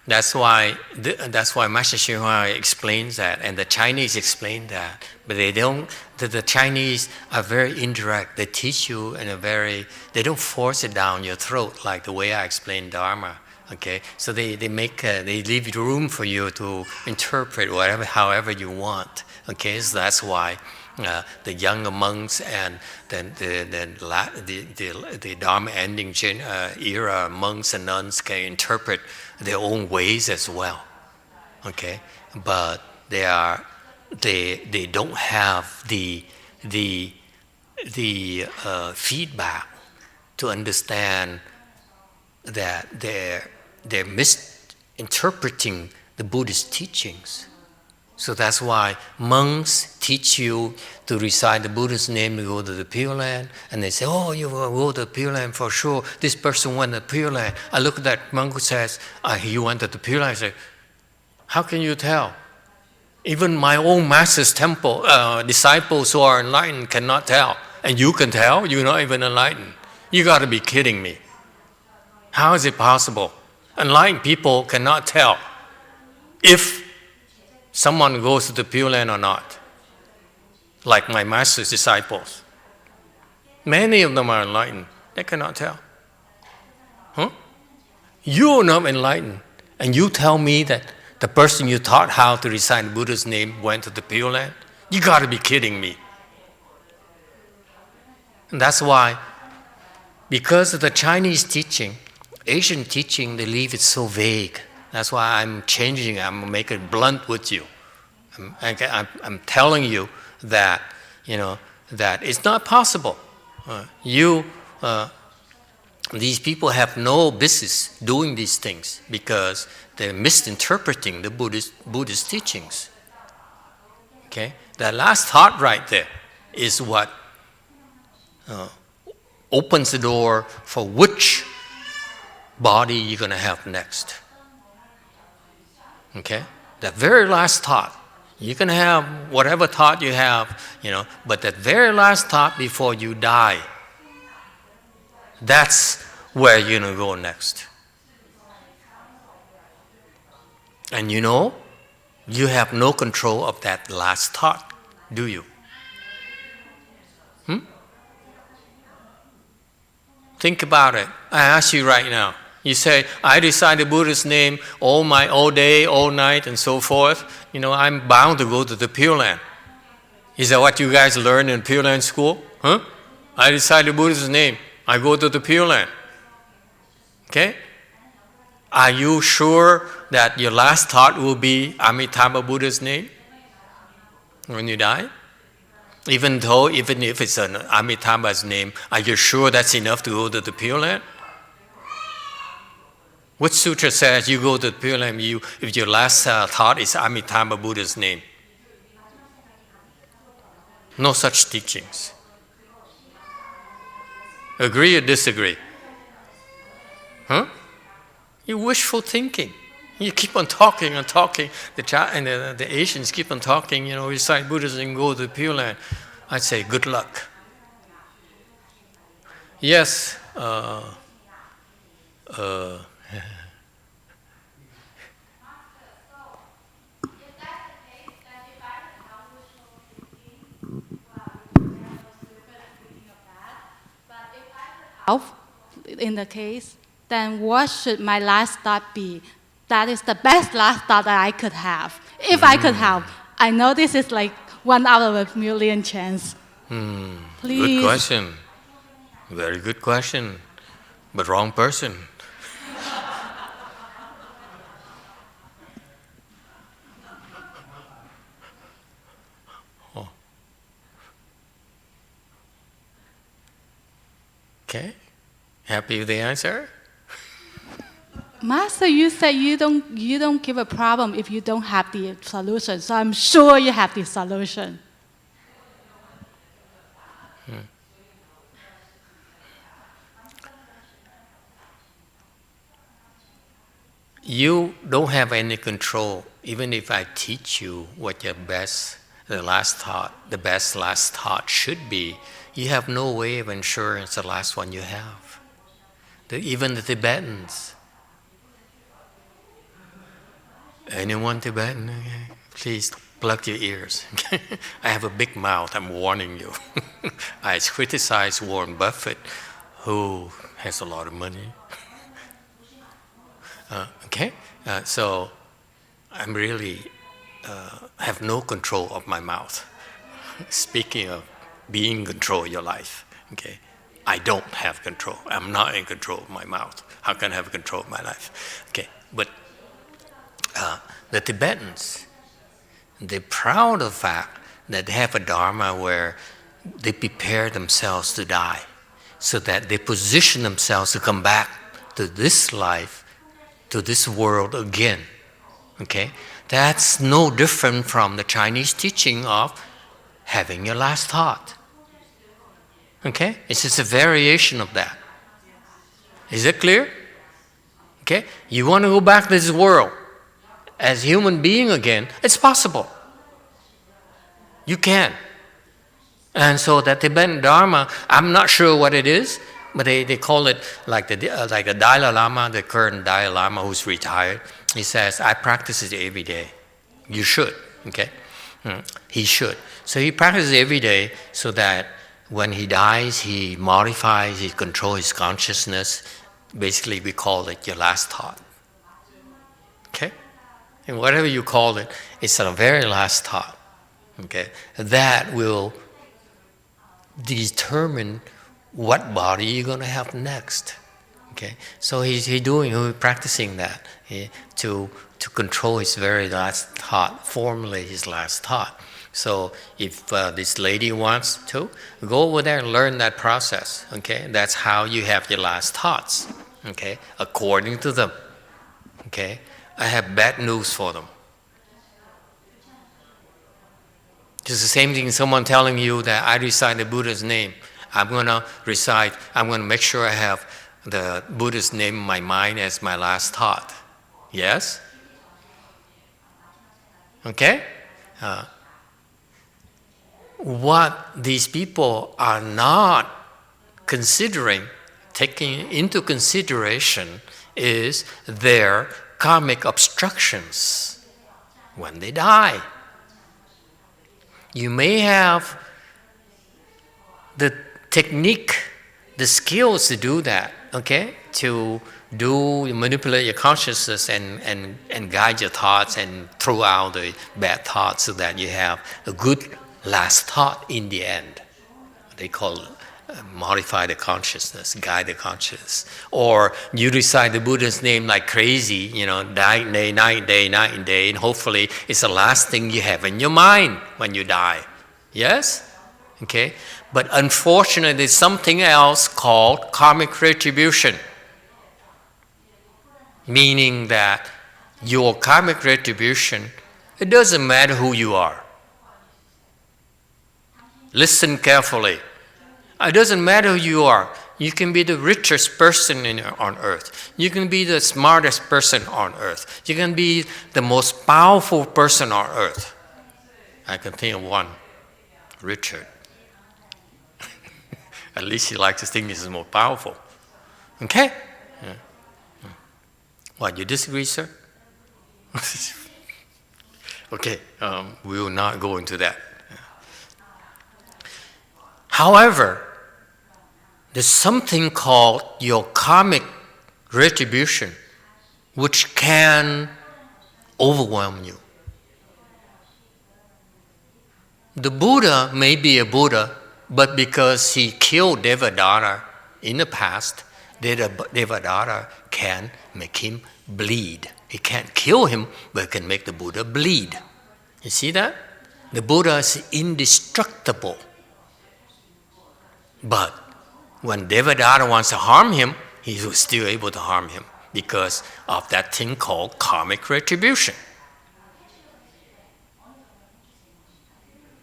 Master YongHua explains that, and the Chinese explain that, but they don't. The Chinese are very indirect. They teach you they don't force it down your throat like the way I explain Dharma. Okay, so they leave room for you to interpret however you want. Okay, so that's why the younger monks and then the Dharma ending era monks and nuns can interpret their own ways as well. Okay, but they don't have the feedback to understand that they're misinterpreting the Buddhist teachings. So that's why monks teach you to recite the Buddha's name to go to the Pureland, and they say, oh, you will go to the Pureland for sure. This person went to the Pureland. I look at that monk who says, he went to the Pureland. I say, how can you tell? Even my own master's temple disciples who are enlightened cannot tell. And you can tell? You're not even enlightened. You got to be kidding me. How is it possible? Enlightened people cannot tell if someone goes to the Pureland or not, like my master's disciples. Many of them are enlightened. They cannot tell. Huh? You're not enlightened. And you tell me that the person you taught how to recite the Buddha's name went to the Pureland? You got to be kidding me. And that's why, because of the Chinese teaching, Asian teaching, they leave it so vague. That's why I'm changing it. I'm making it blunt with you. I'm telling you that, that it's not possible. These people have no business doing these things because they're misinterpreting the Buddhist teachings. Okay? That last thought right there is what opens the door for which body you're going to have next. Okay? That very last thought. You can have whatever thought you have, but that very last thought before you die, that's where you're going to go next. And you have no control of that last thought, do you? Think about it. I ask you right now. You say, I recite the Buddha's name all day, all night, and so forth. I'm bound to go to the Pureland. Is that what you guys learn in Pureland school? Huh? I recite the Buddha's name. I go to the Pureland. Okay? Are you sure that your last thought will be Amitabha Buddha's name when you die? Even if it's an Amitabha's name, are you sure that's enough to go to the Pureland? Which sutra says you go to the Pureland if your last thought is Amitabha Buddha's name? No such teachings. Agree or disagree? Huh? You're wishful thinking. You keep on talking and talking. The Asians keep on talking, recite Buddhism and go to the Pureland. I'd say, good luck. Yes. In the case, then what should my last thought be? That is the best last thought that I could have. If I could have. I know this is like 1 out of a million chance. Please. Good question. Very good question. But wrong person. Okay. Happy with the answer? Master, you said you don't give a problem if you don't have the solution. So I'm sure you have the solution. You don't have any control, even if I teach you what the best last thought should be. You have no way of ensuring it's the last one you have. Even the Tibetans. Anyone Tibetan? Okay. Please plug your ears. I have a big mouth, I'm warning you. I criticize Warren Buffett, who has a lot of money. So I'm really have no control of my mouth. Speaking of being in control of your life, okay, I don't have control. I'm not in control of my mouth. How can I have control of my life? Okay, but the Tibetans, they're proud of the fact that they have a Dharma where they prepare themselves to die, so that they position themselves to come back to this life, to this world again. Okay, that's no different from the Chinese teaching of having your last thought. Okay, it's just a variation of that. Is it clear? Okay, you want to go back to this world as human being again, it's possible. You can. And so that Tibetan Dharma, I'm not sure what it is, but they call it like the Dalai Lama, the current Dalai Lama who's retired. He says, I practice it every day. You should, okay? He should. So he practices every day so that when he dies, he modifies, he controls his consciousness. Basically, we call it your last thought. Okay? And whatever you call it, it's the very last thought. Okay? That will determine what body you're going to have next. Okay? So he's practicing that to control his very last thought, formulate his last thought. So if this lady wants to, go over there and learn that process. Okay? That's how you have your last thoughts. Okay? According to them. Okay? I have bad news for them. It's the same thing as someone telling you that I recite the Buddha's name. I'm going to recite, I'm going to make sure I have the Buddha's name in my mind as my last thought. Yes? Okay? What these people are not considering, taking into consideration, is their karmic obstructions when they die. You may have the technique, the skills to do that, okay? To manipulate your consciousness and guide your thoughts and throw out the bad thoughts so that you have a good last thought in the end. They call it modify the consciousness, guide the consciousness. Or you recite the Buddha's name like crazy, night and day, and hopefully it's the last thing you have in your mind when you die. Yes? Okay? But unfortunately, there's something else called karmic retribution. Meaning that your karmic retribution, it doesn't matter who you are. Listen carefully. It doesn't matter who you are. You can be the richest person on earth. You can be the smartest person on earth. You can be the most powerful person on earth. I can think of one, Richard. At least he likes to think he's more powerful. Okay? Yeah. What, you disagree, sir? Okay, we will not go into that. However, there's something called your karmic retribution, which can overwhelm you. The Buddha may be a Buddha, but because he killed Devadatta in the past, Devadatta can make him bleed. He can't kill him, but it can make the Buddha bleed. You see that? The Buddha is indestructible. But when Devadatta wants to harm him, he was still able to harm him because of that thing called karmic retribution.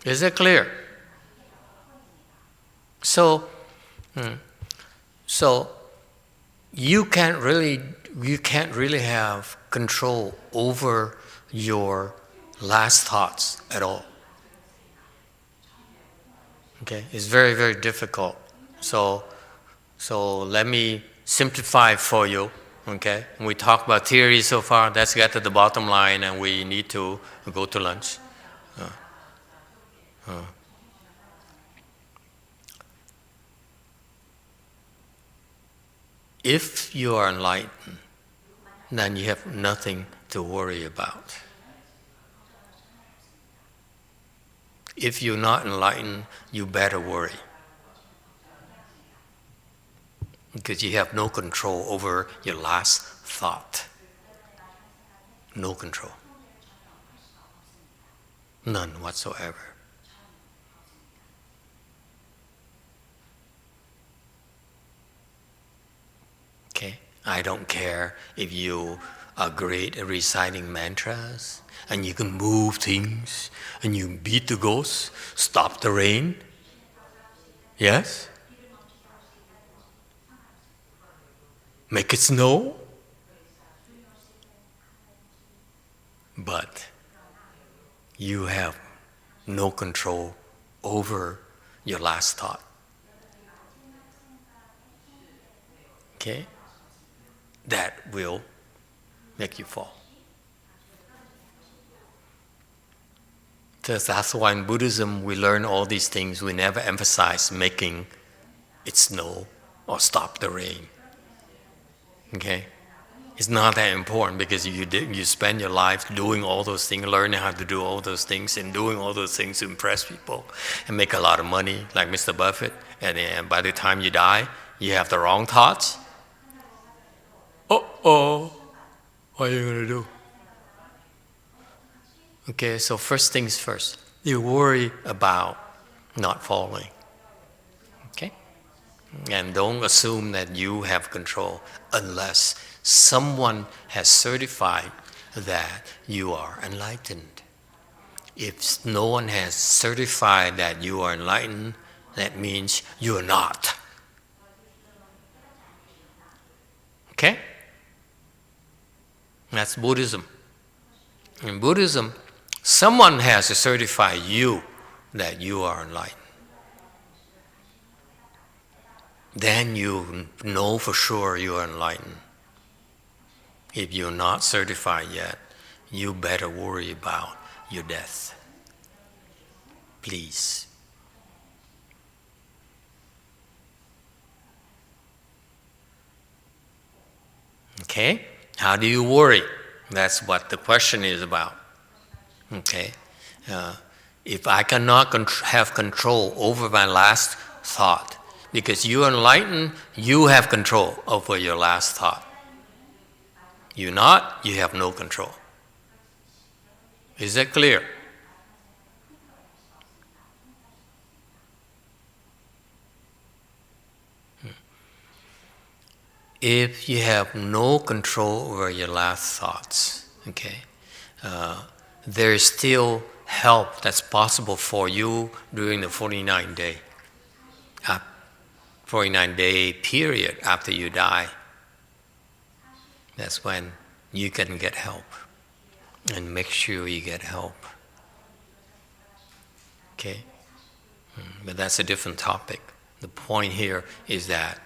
Is that clear? So you can't really have control over your last thoughts at all. Okay, it's very, very difficult. So let me simplify for you. Okay, we talked about theory so far. Let's get to the bottom line, and we need to go to lunch. If you are enlightened, then you have nothing to worry about. If you're not enlightened, you better worry. Because you have no control over your last thought. No control. None whatsoever. Okay? I don't care if you are great at reciting mantras and you can move things and you beat the ghosts, stop the rain. Yes? Make it snow. But you have no control over your last thought. Okay? That will make you fall. So that's why in Buddhism we learn all these things. We never emphasize making it snow or stop the rain. Okay? It's not that important because you spend your life doing all those things, learning how to do all those things, and doing all those things to impress people and make a lot of money, like Mr. Buffett. And by the time you die, you have the wrong thoughts. Uh-oh, what are you going to do? Okay, so first things first. You worry about not falling. Okay? And don't assume that you have control unless someone has certified that you are enlightened. If no one has certified that you are enlightened, that means you're not. Okay? That's Buddhism. In Buddhism, someone has to certify you that you are enlightened. Then you know for sure you are enlightened. If you're not certified yet, you better worry about your death. Please. Okay? How do you worry? That's what the question is about. Okay? If I cannot have control over my last thought, because you're enlightened, you have control over your last thought. You're not, you have no control. Is that clear? If you have no control over your last thoughts, okay, there is still help that's possible for you during the 49-day period after you die. That's when you can get help. And make sure you get help. Okay? But that's a different topic. The point here is that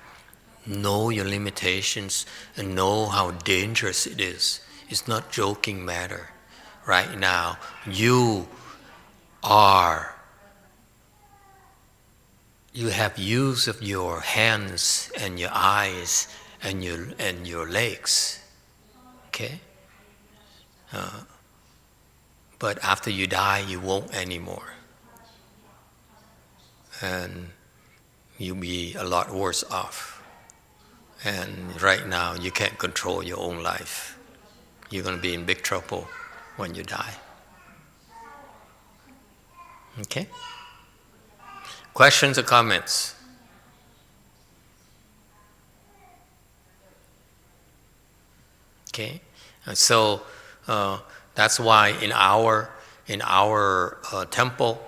know your limitations and know how dangerous it is. It's not joking matter. Right now, you have use of your hands and your eyes and your legs. Okay? But after you die, you won't anymore. And you'll be a lot worse off. And right now, you can't control your own life. You're going to be in big trouble when you die. Okay? Questions or comments? Okay? So that's why in our temple,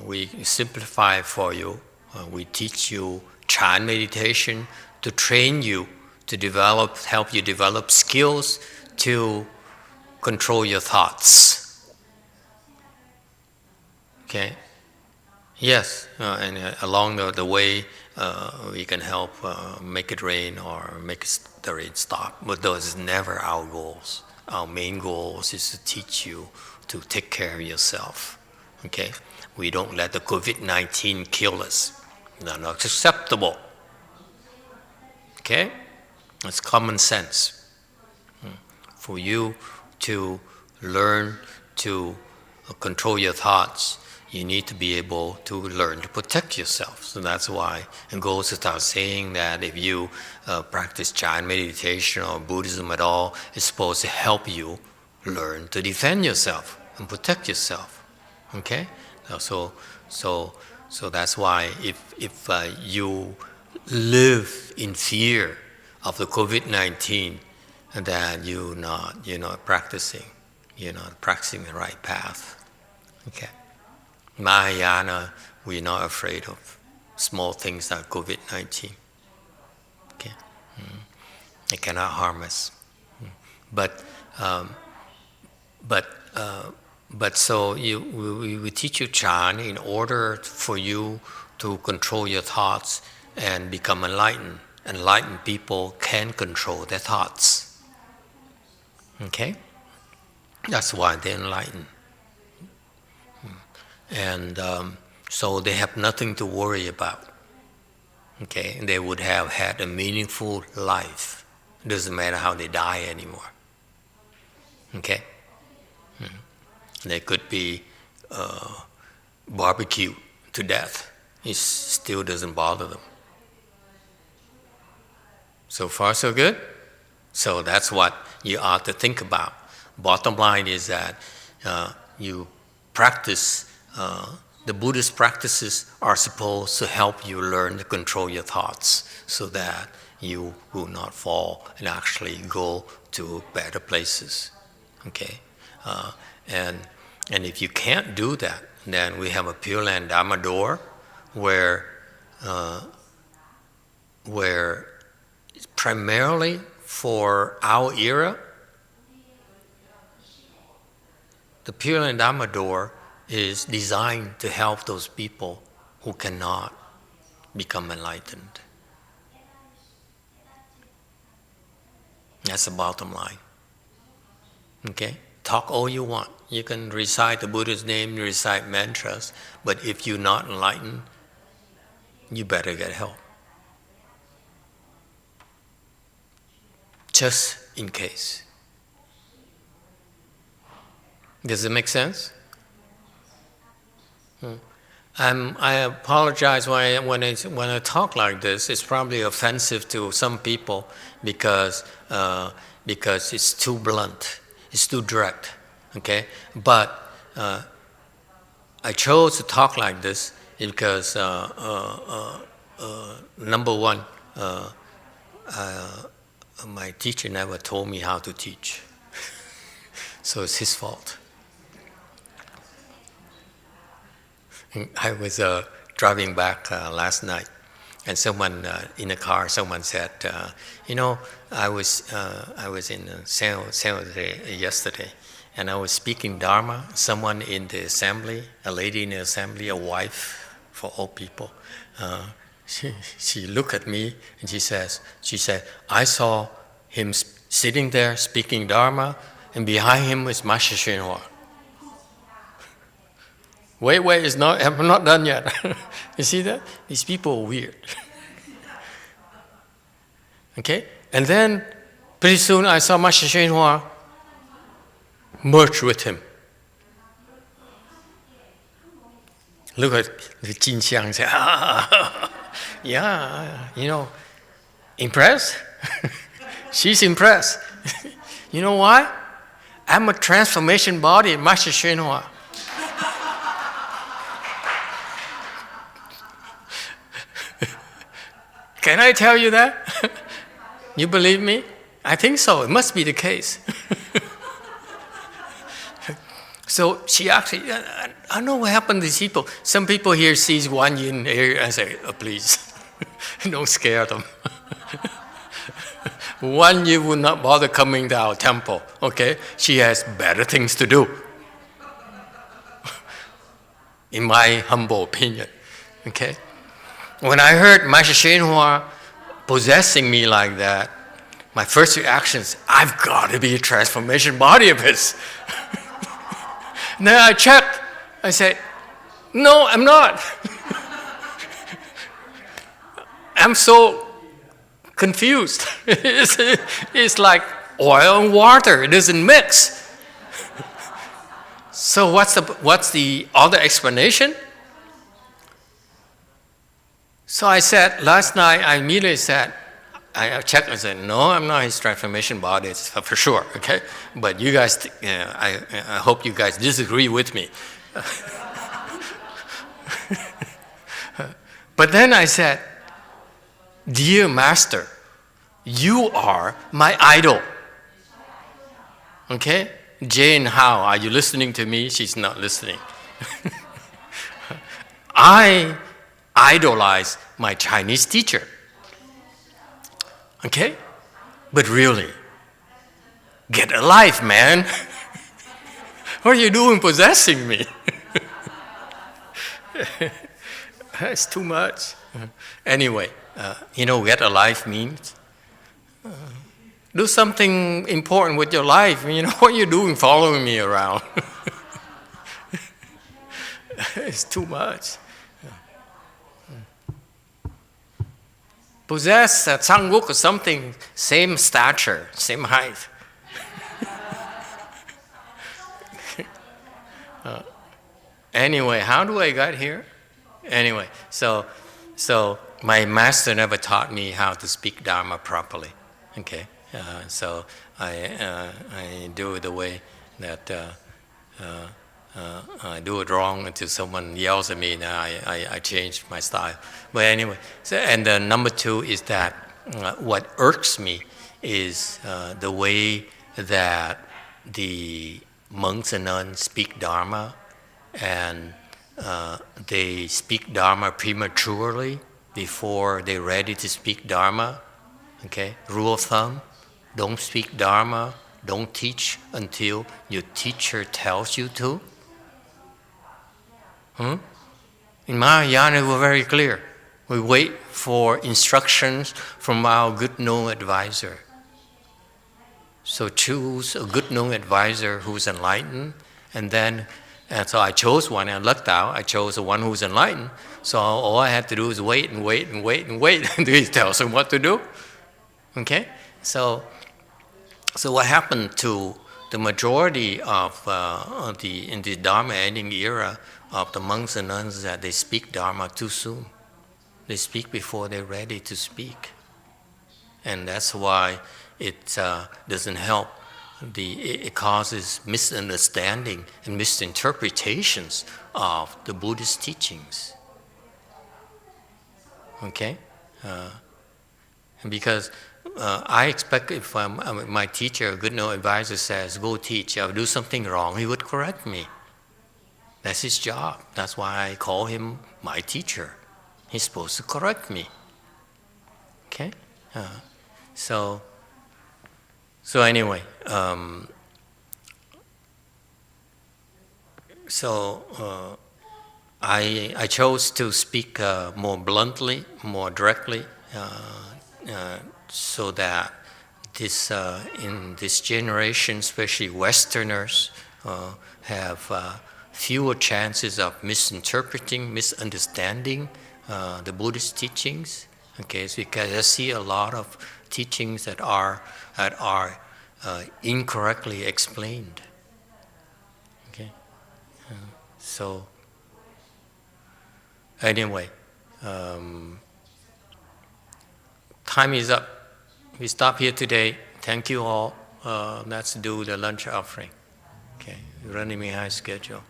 we simplify for you. We teach you Chan meditation to train you to help you develop skills to control your thoughts. Okay? Yes, and along the way, we can help make it rain or make the rain stop. But those is never our goals. Our main goals is to teach you to take care of yourself. Okay? We don't let the COVID-19 kill us. That's not acceptable. Okay? It's common sense. For you to learn to control your thoughts, you need to be able to learn to protect yourself. So that's why it goes without saying that if you practice Chan meditation or Buddhism at all, it's supposed to help you learn to defend yourself and protect yourself. Okay? So that's why if you live in fear of the COVID-19, then you're not practicing the right path. Okay. Mahayana, we're not afraid of small things like COVID-19. Okay, it cannot harm us. But so we teach you Chan in order for you to control your thoughts and become enlightened. Enlightened people can control their thoughts. Okay, that's why they're enlightened. And so they have nothing to worry about. Okay, they would have had a meaningful life. It doesn't matter how they die anymore. Okay, they could be barbecued to death. It still doesn't bother them. So far, so good. So that's what you ought to think about. Bottom line is that you practice. The Buddhist practices are supposed to help you learn to control your thoughts so that you will not fall and actually go to better places. Okay, and if you can't do that, then we have a Pureland Dharma door where where primarily for our era, the Pureland Dharma door is designed to help those people who cannot become enlightened. That's the bottom line. Okay? Talk all you want. You can recite the Buddha's name, recite mantras, but if you're not enlightened, you better get help. Just in case. Does it make sense? I apologize when I talk like this. It's probably offensive to some people because it's too blunt, it's too direct. Okay, but I chose to talk like this because number one, my teacher never told me how to teach, so it's his fault. I was driving back last night, and someone in the car, someone said, I was in San Jose yesterday, and I was speaking Dharma. Someone in the assembly, a lady in the assembly, a wife for all people, she looked at me and she said, I saw him sitting there speaking Dharma, and behind him was Master YongHua. Wait, I'm not done yet. You see that? These people are weird. Okay? And then, pretty soon I saw Master YongHua merge with him. Look at the Jin Xiang and say, yeah, impressed? She's impressed. You know why? I'm a transformation body, Master YongHua. Can I tell you that? You believe me? I think so. It must be the case. So she actually, I don't know what happened to these people. Some people here sees one yin here and say, please, don't scare them. One yin will not bother coming to our temple, okay? She has better things to do. In my humble opinion, okay? When I heard Master YongHua possessing me like that, my first reaction is, I've got to be a transformation body of his. Then I checked. I said, no, I'm not. I'm so confused. It's like oil and water. It doesn't mix. So what's the other explanation? So I said, last night, I immediately said, I checked and said, no, I'm not his transformation body, it's for sure, okay? But you guys, I hope you guys disagree with me. But then I said, dear Master, you are my idol. Okay? Jane, how? Are you listening to me? She's not listening. I idolize my Chinese teacher. Okay? But really, get a life, man. What are you doing possessing me? It's too much. Anyway, get a life means do something important with your life. What are you doing following me around? It's too much. Possess a Sangwuk or something, same stature, same height. Anyway, how do I get here? Anyway, so my master never taught me how to speak Dharma properly. Okay, so I do it the way that I do it wrong until someone yells at me. Now I change my style. But anyway, and number two is that what irks me is the way that the monks and nuns speak Dharma, and they speak Dharma prematurely before they're ready to speak Dharma. Okay, rule of thumb, don't speak Dharma, don't teach until your teacher tells you to. In Mahayana, we're very clear. We wait for instructions from our good known advisor. So choose a good known advisor who's enlightened, and so I chose one and lucked out. I chose the one who's enlightened. So all I had to do is wait and wait and wait and wait until he tells him what to do. Okay? So what happened to the majority of in the Dharma ending era of the monks and nuns is that they speak Dharma too soon. They speak before they're ready to speak. And that's why it doesn't help. It causes misunderstanding and misinterpretations of the Buddhist teachings. Okay? Because I expect if my teacher, a good known advisor says, go teach, I'll do something wrong, he would correct me. That's his job. That's why I call him my teacher. He's supposed to correct me. Okay? So anyway, I chose to speak more bluntly, more directly, so that in this generation, especially Westerners, have fewer chances of misinterpreting, misunderstanding the Buddhist teachings. Okay, so because I see a lot of teachings that are incorrectly explained. Okay, so anyway, time is up. We stop here today. Thank you all. Let's do the lunch offering. Okay, we're running behind schedule.